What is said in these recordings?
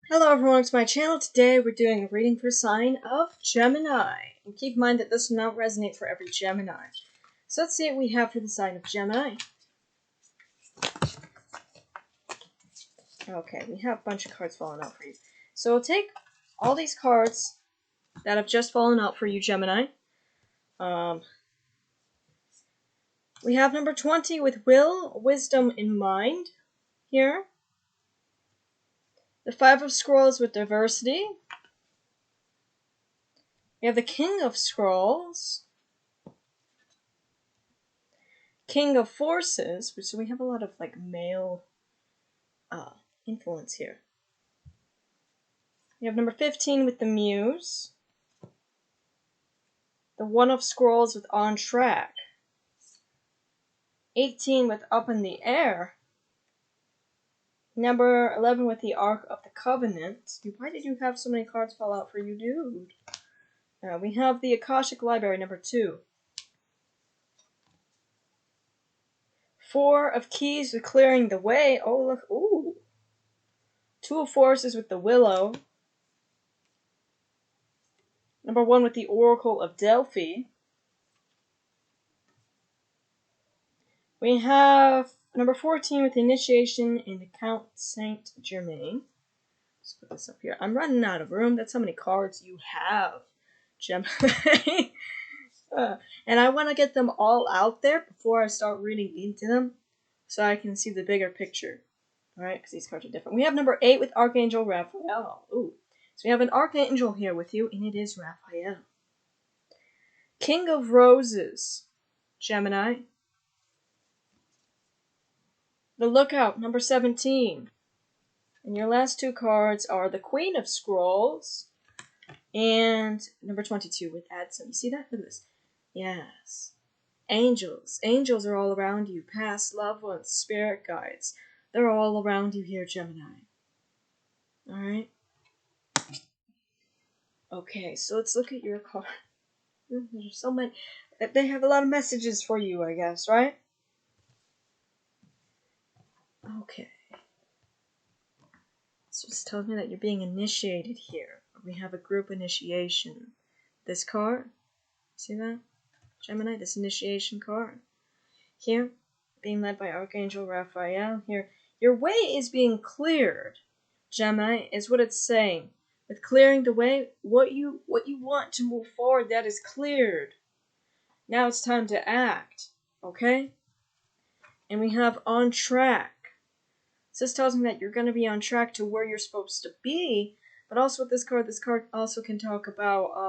Hello everyone, it's my channel. Today we're doing a reading for sign of Gemini. And keep in mind that this will not resonate for every Gemini. So let's see what we have for the sign of Gemini. Okay, we have a bunch of cards falling out for you. So we'll take all these cards that have just fallen out for you, Gemini. We have number 20 with will, wisdom in mind here. The 5 of Scrolls with diversity. We have the King of Scrolls. King of Forces, so we have a lot of like male influence here. We have number 15 with the Muse. The 1 of Scrolls with On Track. 18 with Up in the Air. Number 11 with the Ark of the Covenant. Why did you have so many cards fall out for you, dude? We have the Akashic Library, number 2. 4 of Keys with Clearing the Way. Oh, look. Ooh. 2 of Forces with the Willow. Number 1 with the Oracle of Delphi. We have number 14 with the Initiation in the Count Saint Germain. Let's put this up here. I'm running out of room. That's how many cards you have, Gemini. And I want to get them all out there before I start reading into them so I can see the bigger picture. Alright, because these cards are different. We have number 8 with Archangel Raphael. Ooh. So we have an Archangel here with you, and it is Raphael. King of Roses, Gemini. The Lookout, number 17. And your last 2 cards are the Queen of Scrolls and number 22 with Adson. You see that? Look at this. Yes. Angels. Angels are all around you. Past loved ones, spirit guides. They're all around you here, Gemini. Alright? Okay, so let's look at your card. There's so many. They have a lot of messages for you, I guess, right? Okay. So it's telling me that you're being initiated here. We have a group initiation. This card, see that? Gemini, this initiation card. Here, being led by Archangel Raphael. Here, your way is being cleared. Gemini is what it's saying. With clearing the way, what you want to move forward, that is cleared. Now it's time to act. Okay? And we have on track. So this tells me that you're going to be on track to where you're supposed to be. But also with this card also can talk about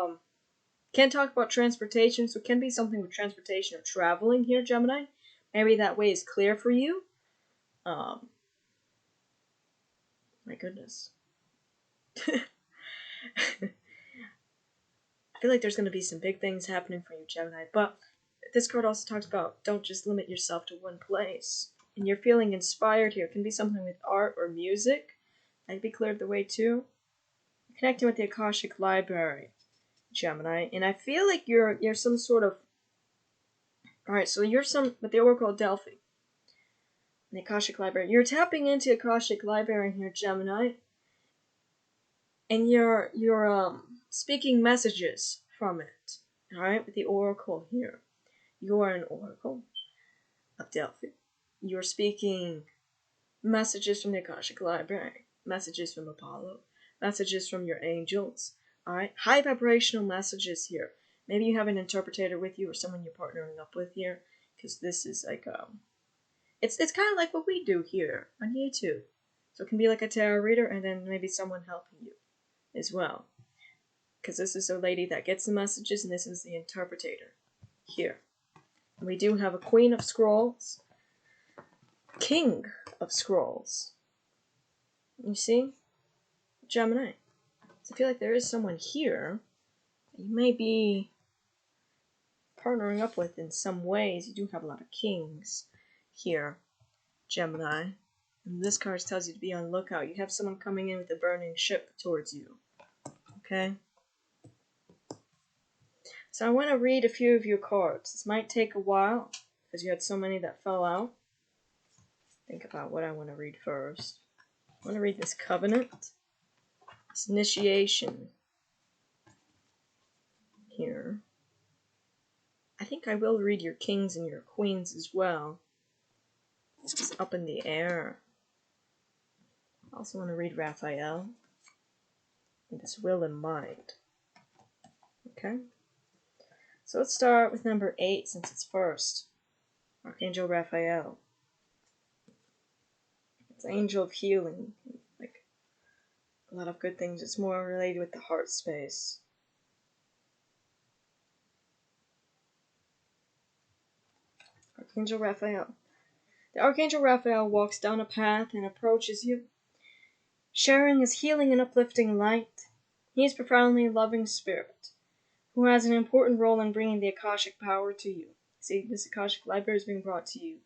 transportation, so it can be something with transportation or traveling here, Gemini. Maybe that way is clear for you. My goodness. I feel like there's going to be some big things happening for you, Gemini. But this card also talks about don't just limit yourself to one place. And you're feeling inspired here. It can be something with art or music. That could be cleared the way too. Connecting with the Akashic Library, Gemini. And I feel like you're some sort of... Alright, so you're with the Oracle of Delphi. The Akashic Library. You're tapping into Akashic Library here, Gemini. And you're speaking messages from it. Alright, with the Oracle here. You are an Oracle of Delphi. You're speaking messages from the Akashic Library. Messages from Apollo. Messages from your angels. Alright, high vibrational messages here. Maybe you have an interpreter with you or someone you're partnering up with here. Because this is like, it's kind of like what we do here on YouTube. So it can be like a tarot reader and then maybe someone helping you as well. Because this is a lady that gets the messages and this is the interpreter here. And we do have a Queen of Scrolls. King of Scrolls. You see? Gemini. So I feel like there is someone here that you may be partnering up with in some ways. You do have a lot of kings here, Gemini. And this card tells you to be on lookout. You have someone coming in with a burning ship towards you. Okay? So I want to read a few of your cards. This might take a while because you had so many that fell out. Think about what I want to read first. I want to read this Covenant. This initiation here. I think I will read your kings and your queens as well. This is up in the air. I also want to read Raphael. With his will and mind. Okay? So let's start with number 8 since it's first. Archangel Raphael. It's angel of healing. Like a lot of good things. It's more related with the heart space. Archangel Raphael. The Archangel Raphael walks down a path and approaches you, sharing his healing and uplifting light. He is a profoundly loving spirit, who has an important role in bringing the Akashic power to you. See, this Akashic library is being brought to you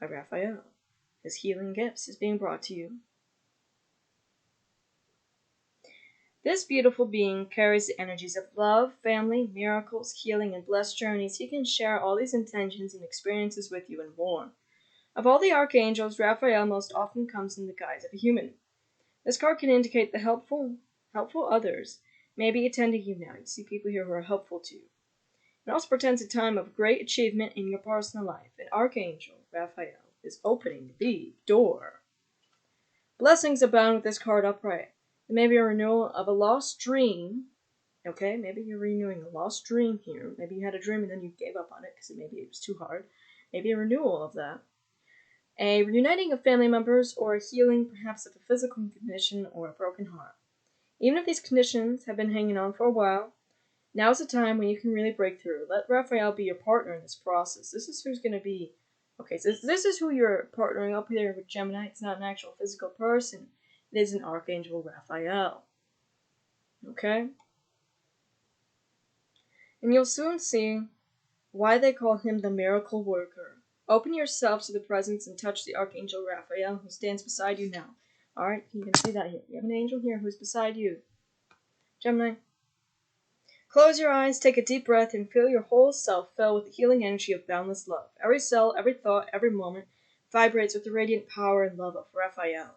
by Raphael. His healing gifts is being brought to you. This beautiful being carries the energies of love, family, miracles, healing, and blessed journeys. He can share all these intentions and experiences with you and more. Of all the archangels, Raphael most often comes in the guise of a human. This card can indicate the helpful others may be attending you now. You see people here who are helpful to you. It also portends a time of great achievement in your personal life. An archangel, Raphael, is opening the door. Blessings abound with this card upright. There may be a renewal of a lost dream. Okay, maybe you're renewing a lost dream here. Maybe you had a dream and then you gave up on it because maybe it was too hard. Maybe a renewal of that. A reuniting of family members or a healing perhaps of a physical condition or a broken heart. Even if these conditions have been hanging on for a while, now is the time when you can really break through. Let Raphael be your partner in this process. This is who's going to be... Okay, so this is who you're partnering up here with Gemini. It's not an actual physical person. It is an Archangel Raphael. Okay? And you'll soon see why they call him the miracle worker. Open yourself to the presence and touch the Archangel Raphael who stands beside you now. Alright, you can see that here. You have an angel here who's beside you. Gemini. Close your eyes, take a deep breath, and feel your whole self fill with the healing energy of boundless love. Every cell, every thought, every moment vibrates with the radiant power and love of Raphael.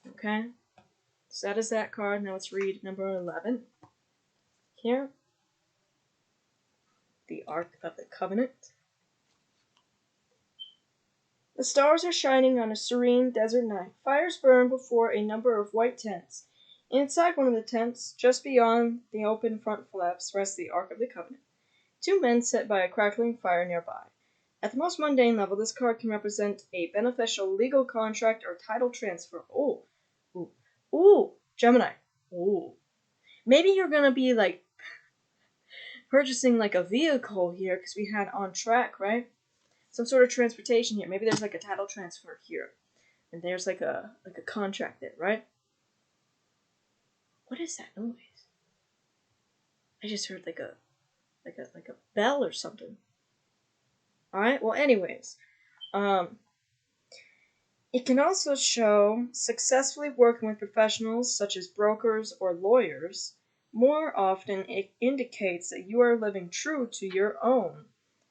Okay? So that is that card. Now let's read number 11. Here. The Ark of the Covenant. The stars are shining on a serene desert night. Fires burn before a number of white tents. Inside one of the tents, just beyond the open front flaps, rests the Ark of the Covenant. Two men sit by a crackling fire nearby. At the most mundane level, this card can represent a beneficial legal contract or title transfer. Ooh, Gemini. Ooh. Maybe you're gonna be like purchasing like a vehicle here because we had on track, right? Some sort of transportation here. Maybe there's like a title transfer here, and there's like a contract there, right? What is that noise? I just heard like a bell or something. All right. Well, anyways, it can also show successfully working with professionals such as brokers or lawyers. More often, it indicates that you are living true to your own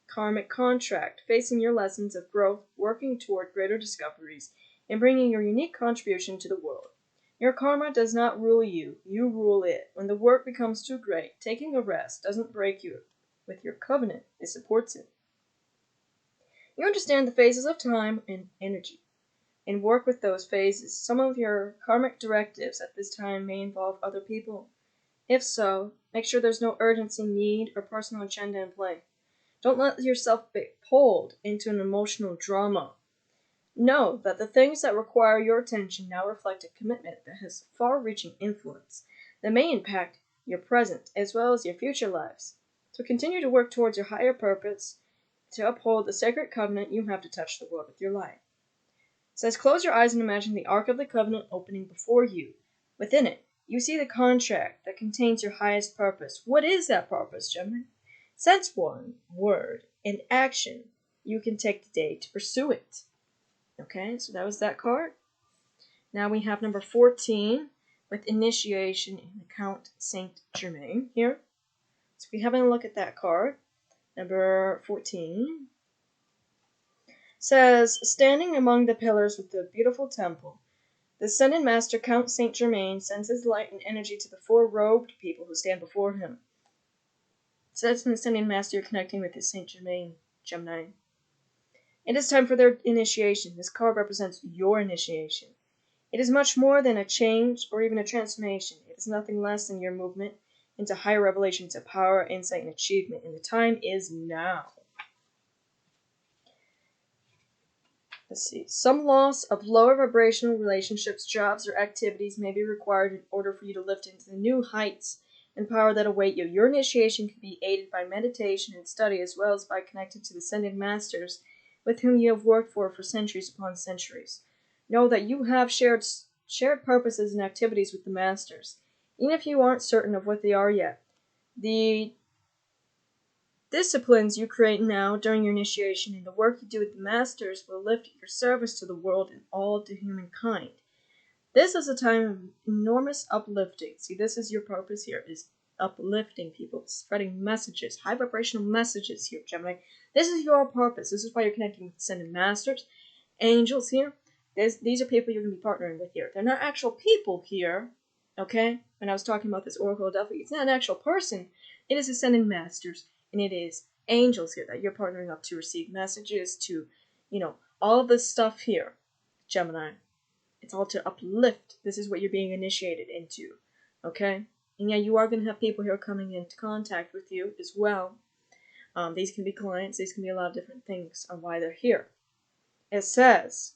karmic contract, facing your lessons of growth, working toward greater discoveries, and bringing your unique contribution to the world. Your karma does not rule you, you rule it. When the work becomes too great, taking a rest doesn't break you. With your covenant, it supports it. You understand the phases of time and energy, and work with those phases. Some of your karmic directives at this time may involve other people. If so, make sure there's no urgency, need, or personal agenda in play. Don't let yourself be pulled into an emotional drama. Know that the things that require your attention now reflect a commitment that has far-reaching influence that may impact your present as well as your future lives. So continue to work towards your higher purpose. To uphold the sacred covenant, you have to touch the world with your light. It says, close your eyes and imagine the Ark of the Covenant opening before you. Within it, you see the contract that contains your highest purpose. What is that purpose, Gemini? Sense one word and action you can take today to pursue it. Okay, so that was that card. Now we have number 14 with initiation in the Count Saint Germain here. So we're having a look at that card. Number 14 says, standing among the pillars with the beautiful temple, The Ascended Master, Count Saint Germain, sends his light and energy to the four robed people who stand before him. So that's an Ascended Master connecting with his Saint Germain, Gemini. It is time for their initiation. This card represents your initiation. It is much more than a change or even a transformation. It is nothing less than your movement into higher revelation, to power, insight, and achievement. And the time is now. Let's see. Some loss of lower vibrational relationships, jobs, or activities may be required in order for you to lift into the new heights and power that await you. Your initiation can be aided by meditation and study, as well as by connecting to the Ascended Masters with whom you have worked for centuries upon centuries. Know that you have shared purposes and activities with the Masters, even if you aren't certain of what they are yet. The disciplines you create now during your initiation and the work you do with the Masters will lift your service to the world and all to humankind. This is a time of enormous uplifting. See, this is your purpose here, is uplifting people, spreading messages, high vibrational messages here, Gemini. This is your purpose. This is why you're connecting with Ascended Masters, angels here. These are people you're going to be partnering with here. They're not actual people here, okay? When I was talking about this Oracle of Delphi, it's not an actual person. It is Ascended Masters, and it is angels here that you're partnering up to receive messages, to, all of this stuff here, Gemini. It's all to uplift. This is what you're being initiated into, okay? And yeah, you are going to have people here coming into contact with you as well. These can be clients. These can be a lot of different things on why they're here. It says,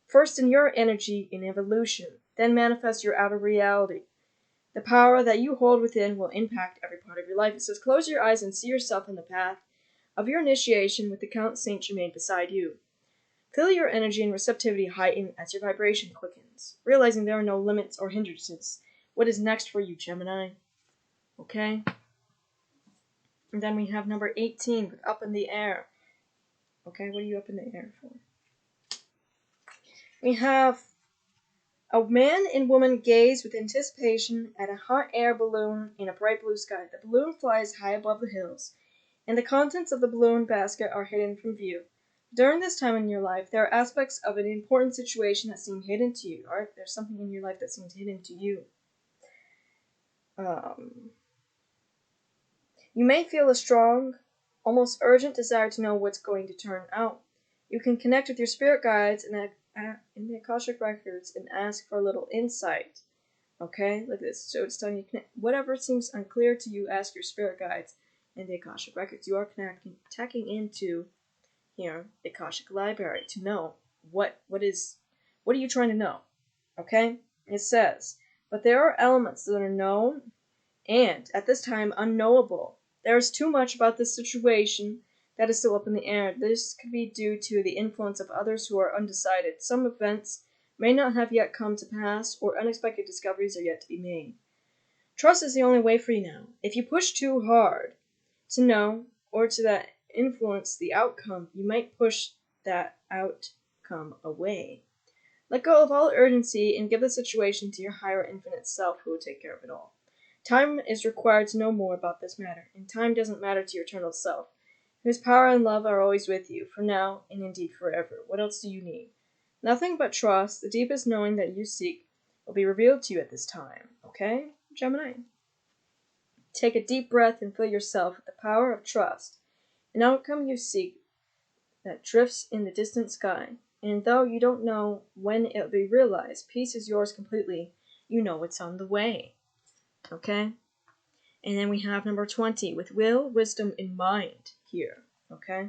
first in your energy in evolution, then manifest your outer reality. The power that you hold within will impact every part of your life. It says, close your eyes and see yourself in the path of your initiation with the Count Saint Germain beside you. Feel your energy and receptivity heighten as your vibration quickens, realizing there are no limits or hindrances. What is next for you, Gemini? Okay? And then we have number 18, with up in the air. Okay, what are you up in the air for? We have a man and woman gaze with anticipation at a hot air balloon in a bright blue sky. The balloon flies high above the hills, and the contents of the balloon basket are hidden from view. During this time in your life, there are aspects of an important situation that seem hidden to you, or there's something in your life that seems hidden to you. You may feel a strong, almost urgent desire to know what's going to turn out. You can connect with your spirit guides in the Akashic Records and ask for a little insight. Okay, look at this. So it's telling you, whatever seems unclear to you, ask your spirit guides in the Akashic Records. You are tapping into here the Akashic Library to know what are you trying to know. Okay, it says, but there are elements that are known and at this time unknowable. There is too much about this situation that is still up in the air. This could be due to the influence of others who are undecided. Some events may not have yet come to pass, or unexpected discoveries are yet to be made. Trust is the only way for you now. If you push too hard to know or to that influence the outcome, you might push that outcome away. Let go of all urgency and give the situation to your higher infinite self, who will take care of it all. Time is required to know more about this matter, and time doesn't matter to your eternal self, whose power and love are always with you, for now and indeed forever. What else do you need? Nothing but trust. The deepest knowing that you seek will be revealed to you at this time. Okay, Gemini? Take a deep breath and fill yourself with the power of trust. An outcome you seek that drifts in the distant sky, and though you don't know when it will be realized, peace is yours completely. You know it's on the way. Okay? And then we have number 20, with will, wisdom, and mind here. Okay?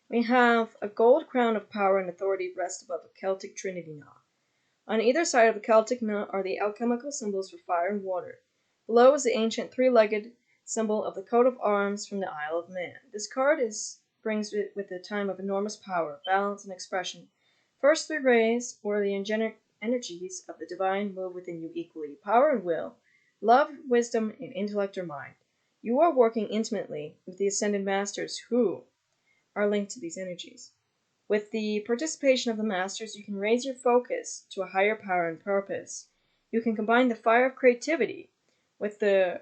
We have a gold crown of power and authority rest above a Celtic trinity knot. On either side of the Celtic knot are the alchemical symbols for fire and water. Below is the ancient three-legged symbol of the coat of arms from the Isle of Man. This card brings with a time of enormous power, balance, and expression. First three rays, or the energies of the divine, move within you equally. Power and will, love, wisdom, and intellect or mind. You are working intimately with the Ascended Masters who are linked to these energies. With the participation of the Masters, you can raise your focus to a higher power and purpose. You can combine the fire of creativity with the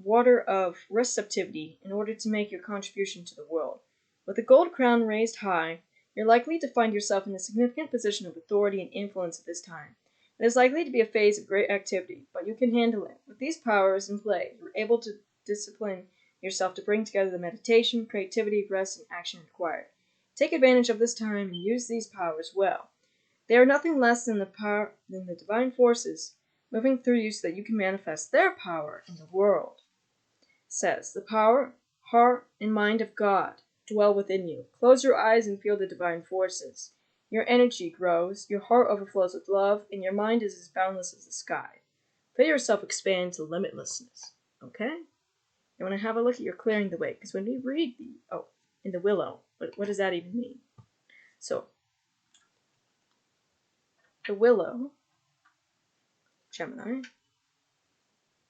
water of receptivity in order to make your contribution to the world. With the gold crown raised high, You're likely to find yourself in a significant position of authority and influence at this time. It is likely to be a phase of great activity, but you can handle it. With these powers in play, you're able to discipline yourself to bring together the meditation, creativity, rest, and action required. Take advantage of this time and use these powers well. They are nothing less than the divine forces moving through you so that you can manifest their power in the world. It says, the power, heart, and mind of God dwell within you. Close your eyes and feel the divine forces. Your energy grows, your heart overflows with love, and your mind is as boundless as the sky. Feel yourself expand to limitlessness. Okay? You want to have a look at your clearing the way, because when we read in the willow, what does that even mean? So, the willow, Gemini,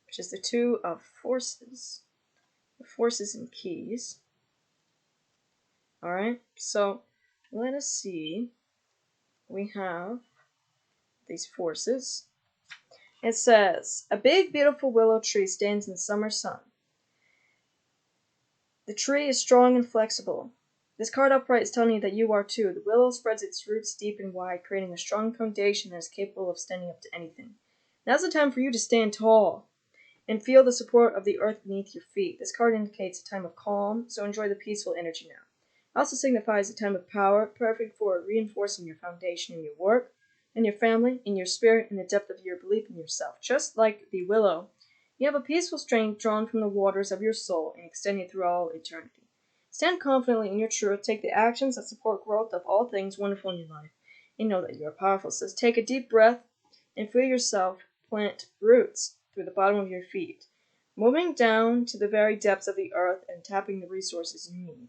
which is the two of forces, the forces and keys. Alright, so let us see. We have these forces. It says, a big, beautiful willow tree stands in the summer sun. The tree is strong and flexible. This card upright is telling you that you are too. The willow spreads its roots deep and wide, creating a strong foundation that is capable of standing up to anything. Now's the time for you to stand tall and feel the support of the earth beneath your feet. This card indicates a time of calm, so enjoy the peaceful energy now. It also signifies a time of power, perfect for reinforcing your foundation in your work, in your family, in your spirit, and the depth of your belief in yourself. Just like the willow, you have a peaceful strength drawn from the waters of your soul and extending through all eternity. Stand confidently in your truth, take the actions that support growth of all things wonderful in your life, and know that you are powerful. It says, take a deep breath and feel yourself plant roots through the bottom of your feet, moving down to the very depths of the earth and tapping the resources you need.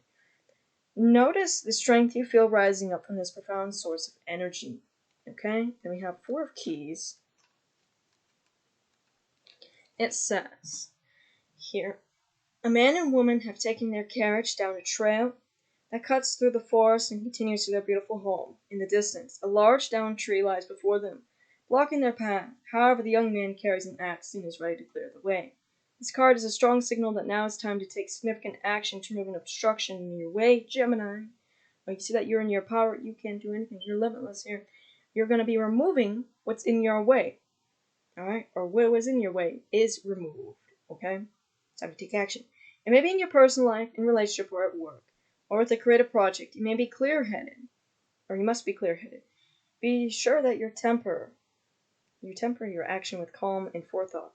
Notice the strength you feel rising up from this profound source of energy. Okay? Then we have Four of Keys. It says here, a man and woman have taken their carriage down a trail that cuts through the forest and continues to their beautiful home. In the distance, a large downed tree lies before them, blocking their path. However, the young man carries an axe and is ready to clear the way. This card is a strong signal that now is time to take significant action to remove an obstruction in your way, Gemini. When you see that you're in your power, you can't do anything. You're limitless here. You're going to be removing what's in your way. Alright? Or what was in your way is removed. Okay? It's time to take action. It may be in your personal life, in relationship, or at work, or with a creative project. You may be clear-headed, or you must be clear-headed. Be sure that you temper your action with calm and forethought.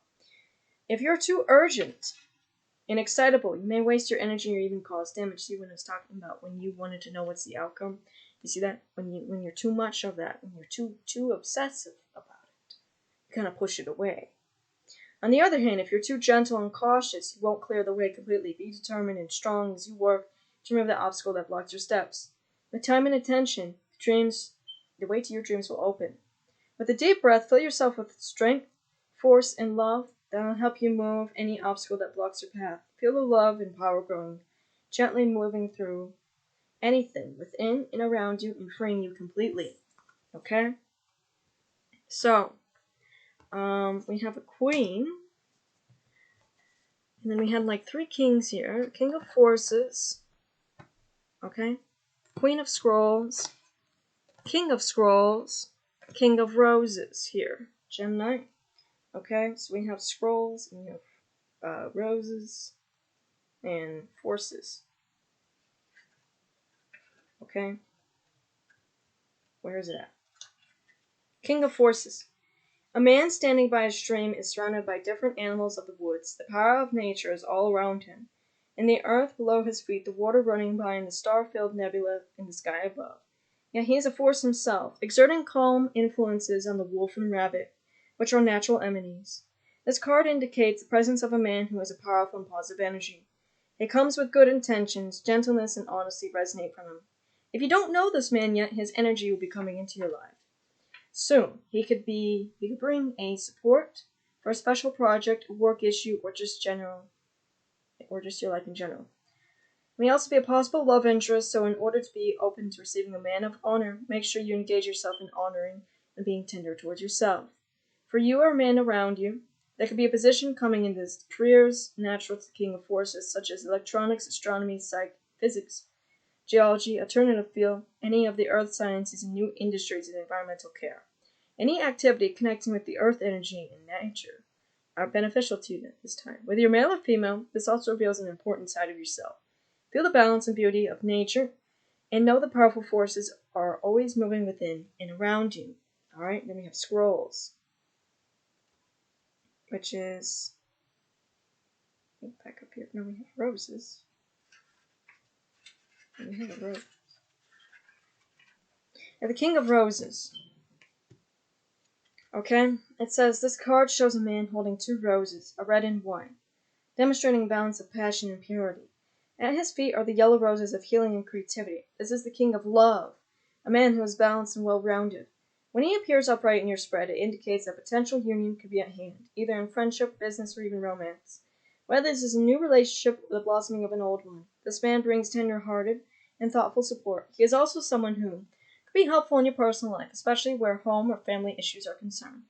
If you're too urgent and excitable, you may waste your energy or even cause damage. See what I was talking about when you wanted to know what's the outcome? You see that? When you're too much of that, when you're too obsessive about it, you kind of push it away. On the other hand, if you're too gentle and cautious, you won't clear the way completely. Be determined and strong as you work to remove the obstacle that blocks your steps. With time and attention, the way to your dreams will open. With a deep breath, fill yourself with strength, force, and love that will help you move any obstacle that blocks your path. Feel the love and power growing, gently moving through anything within and around you and freeing you completely. Okay? So, we have a queen, and then we had like three kings here. King of Forces, okay? Queen of Scrolls, King of Scrolls, King of Roses here, Gemini. Okay, so we have scrolls, and we have roses, and forces. Okay, where is it at? King of Forces. A man standing by a stream is surrounded by different animals of the woods. The power of nature is all around him. In the earth below his feet, the water running by, and the star-filled nebula in the sky above. Yet he is a force himself, exerting calm influences on the wolf and rabbit, which are natural enemies. This card indicates the presence of a man who has a powerful and positive energy. It comes with good intentions, gentleness, and honesty resonate from him. If you don't know this man yet, his energy will be coming into your life soon. He could bring a support for a special project, a work issue, or just your life in general. It may also be a possible love interest, so in order to be open to receiving a man of honor, make sure you engage yourself in honoring and being tender towards yourself. For you or a man around you, there could be a position coming in this careers natural to the King of Forces, such as electronics, astronomy, psych, physics, geology, alternative field, any of the earth sciences, and new industries in environmental care. Any activity connecting with the earth energy and nature are beneficial to you at this time. Whether you're male or female, this also reveals an important side of yourself. Feel the balance and beauty of nature, and know the powerful forces are always moving within and around you. Alright, then we have scrolls, which is, back up here, no, we have roses. And we have a rose. And the King of Roses. Okay, it says, this card shows a man holding 2 roses, a red and white, demonstrating a balance of passion and purity. At his feet are the yellow roses of healing and creativity. This is the King of Love, a man who is balanced and well-rounded. When he appears upright in your spread, it indicates that potential union could be at hand, either in friendship, business, or even romance. Whether this is a new relationship or the blossoming of an old one, this man brings tender-hearted and thoughtful support. He is also someone who could be helpful in your personal life, especially where home or family issues are concerned.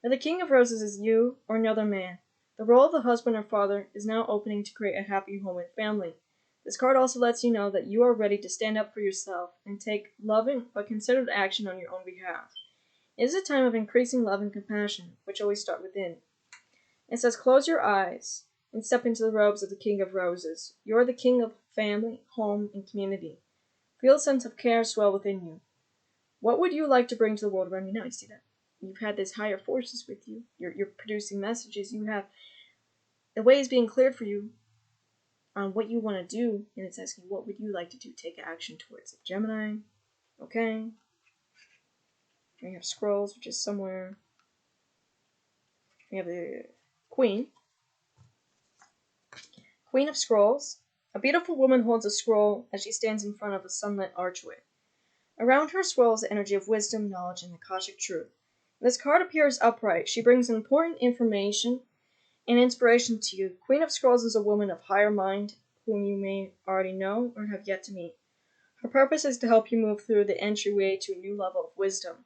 If the King of Roses is you or another man, the role of the husband or father is now opening to create a happy home and family. This card also lets you know that you are ready to stand up for yourself and take loving but considered action on your own behalf. It is a time of increasing love and compassion, which always start within. It says, close your eyes and step into the robes of the King of Roses. You are the king of family, home, and community. Feel a sense of care swell within you. What would you like to bring to the world around you now? You see that? You've had these higher forces with you. You're producing messages. You have the way is being cleared for you on what you want to do, and it's asking, what would you like to do? Take action towards it. Gemini. Okay. We have scrolls, which is somewhere. We have the Queen. Queen of Scrolls. A beautiful woman holds a scroll as she stands in front of a sunlit archway. Around her swirls the energy of wisdom, knowledge, and Akashic truth. This card appears upright. She brings important information and inspiration to you. Queen of Scrolls is a woman of higher mind, whom you may already know or have yet to meet. Her purpose is to help you move through the entryway to a new level of wisdom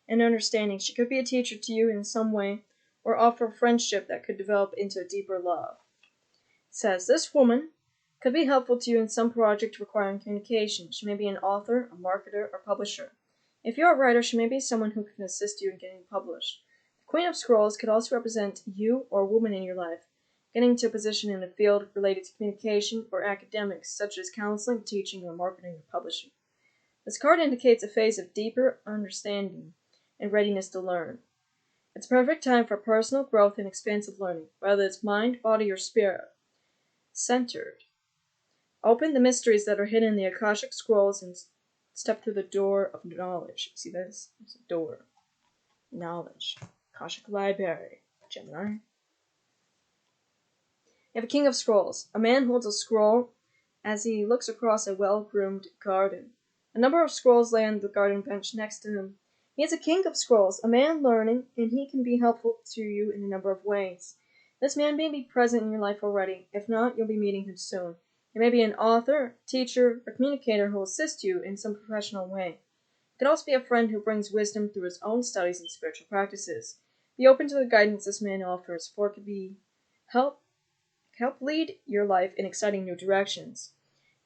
and understanding. She could be a teacher to you in some way, or offer a friendship that could develop into a deeper love. It says, this woman could be helpful to you in some project requiring communication. She may be an author, a marketer, or publisher. If you're a writer, she may be someone who can assist you in getting published. The Queen of Scrolls could also represent you or a woman in your life, getting to a position in a field related to communication or academics, such as counseling, teaching, or marketing or publishing. This card indicates a phase of deeper understanding and readiness to learn. It's a perfect time for personal growth and expansive learning, whether it's mind, body, or spirit. Centered. Open the mysteries that are hidden in the Akashic Scrolls and step through the door of knowledge. See this? There's a door. Knowledge. Akashic Library. Gemini. You have a King of Scrolls. A man holds a scroll as he looks across a well-groomed garden. A number of scrolls lay on the garden bench next to him. He is a King of Scrolls, a man learning, and he can be helpful to you in a number of ways. This man may be present in your life already. If not, you'll be meeting him soon. He may be an author, teacher, or communicator who will assist you in some professional way. He could also be a friend who brings wisdom through his own studies and spiritual practices. Be open to the guidance this man offers, for it could be help lead your life in exciting new directions.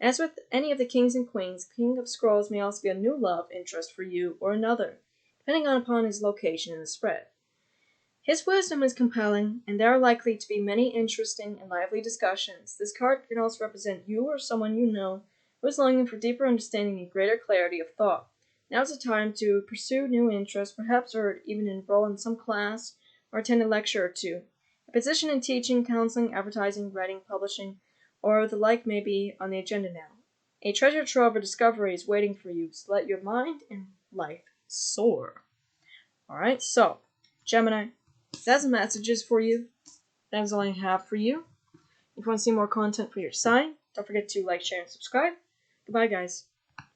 As with any of the kings and queens, King of Scrolls may also be a new love interest for you or another, depending upon his location in the spread. His wisdom is compelling, and there are likely to be many interesting and lively discussions. This card can also represent you or someone you know who is longing for deeper understanding and greater clarity of thought. Now is the time to pursue new interests, perhaps, or even enroll in some class or attend a lecture or two. A position in teaching, counseling, advertising, writing, publishing, or the like may be on the agenda now. A treasure trove of discovery is waiting for you, so let your mind and life soar. Alright, so, Gemini, that's the messages for you. That's all I have for you. If you want to see more content for your sign, don't forget to like, share, and subscribe. Goodbye, guys.